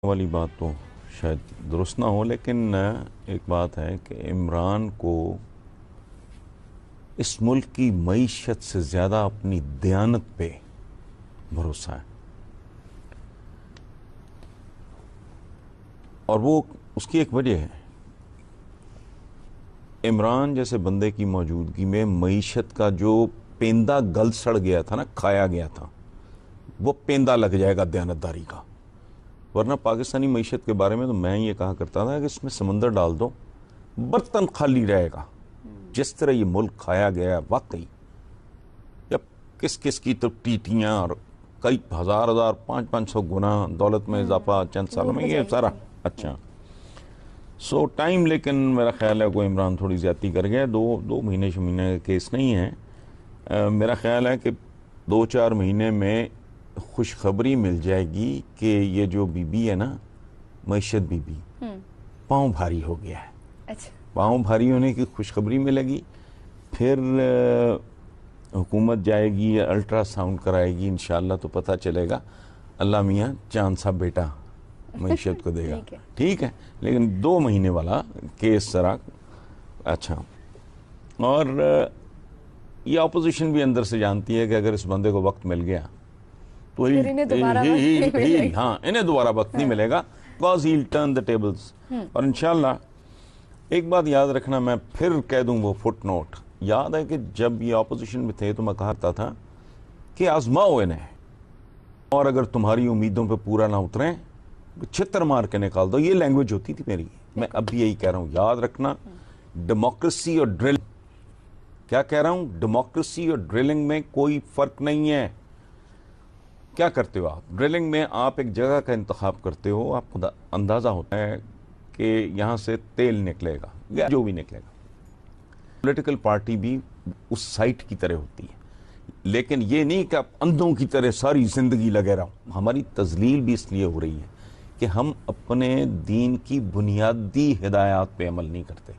والی بات تو شاید درست نہ ہو، لیکن ایک بات ہے کہ عمران کو اس ملک کی معیشت سے زیادہ اپنی دیانت پہ بھروسہ ہے، اور وہ اس کی ایک وجہ ہے۔ عمران جیسے بندے کی موجودگی میں معیشت کا جو پیندہ گل سڑ گیا تھا نا، کھایا گیا تھا، وہ پیندہ لگ جائے گا دیانتداری کا۔ ورنہ پاکستانی معیشت کے بارے میں تو میں یہ کہا کرتا تھا کہ اس میں سمندر ڈال دو، برتن خالی رہے گا۔ جس طرح یہ ملک کھایا گیا واقعی، جب کس کس کی تو ٹیٹیاں اور کئی ہزار 500 گنا دولت میں اضافہ چند سالوں میں، یہ سارا اچھا سو ٹائم، لیکن میرا خیال ہے کوئی عمران تھوڑی زیادتی کر گیا۔ دو مہینے کا کیس نہیں ہے۔ میرا خیال ہے کہ 2-4 مہینے میں خوشخبری مل جائے گی کہ یہ جو بی بی ہے نا، معیشت بی بی، پاؤں بھاری ہو گیا ہے۔ اچھا، پاؤں بھاری ہونے کی خوشخبری ملے گی، پھر حکومت جائے گی، الٹرا ساؤنڈ کرائے گی، انشاءاللہ تو پتہ چلے گا اللہ میاں چاند سا بیٹا معیشت کو دے گا۔ ٹھیک ہے، لیکن 2 مہینے والا کیس ذرا اچھا۔ اور یہ اپوزیشن بھی اندر سے جانتی ہے کہ اگر اس بندے کو وقت مل گیا تو انہیں دوبارہ وقت نہیں ملے گا، because he'll turn the tables۔ اور انشاءاللہ ایک بات یاد رکھنا، میں پھر کہہ دوں وہ فٹ نوٹ، یاد ہے کہ جب یہ اپوزیشن میں تھے تو میں کہتا تھا کہ آزماؤ انہیں، اور اگر تمہاری امیدوں پہ پورا نہ اتریں چھتر مار کے نکال دو۔ یہ لینگویج ہوتی تھی میری، میں اب بھی یہی کہہ رہا ہوں، یاد رکھنا۔ ڈیموکریسی اور ڈرل، کیا کہہ رہا ہوں، ڈیموکریسی اور ڈرلنگ میں کوئی فرق نہیں ہے۔ کیا کرتے ہو آپ ڈرلنگ میں؟ آپ ایک جگہ کا انتخاب کرتے ہو، آپ کو اندازہ ہوتا ہے کہ یہاں سے تیل نکلے گا یا جو بھی نکلے گا۔ پولیٹیکل پارٹی بھی اس سائٹ کی طرح ہوتی ہے، لیکن یہ نہیں کہ آپ اندھوں کی طرح ساری زندگی لگے رہو۔ ہماری تذلیل بھی اس لیے ہو رہی ہے کہ ہم اپنے دین کی بنیادی ہدایات پہ عمل نہیں کرتے۔